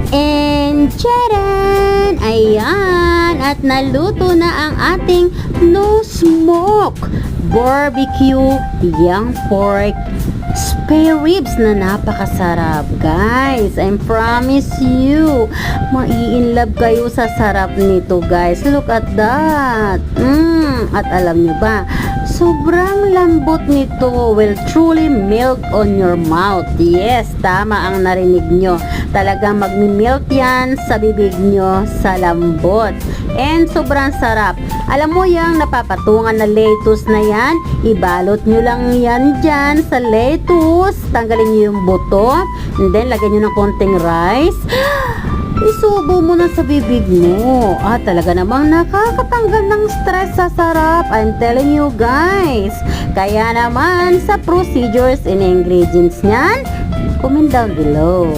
And charan! Ayan! At naluto na ang ating no smoke barbecue young pork spare ribs na napakasarap. Guys, I promise you, mai-inlove kayo sa sarap nito, guys. Look at that. At alam nyo ba, sobrang lambot nito, will truly melt on your mouth. Yes, tama ang narinig nyo. Talagang magmi-melt yan sa bibig nyo sa lambot. And sobrang sarap. Alam mo yung napapatungan na lettuce na yan, ibalot nyo lang yan dyan sa lettuce. Tanggalin nyo yung buto. And then, lagyan nyo ng konting rice. Isubo mo na sa bibig mo. Talaga namang nakakatanggal ng stress sa sarap. I'm telling you guys. Kaya naman sa procedures and ingredients niyan, comment down below.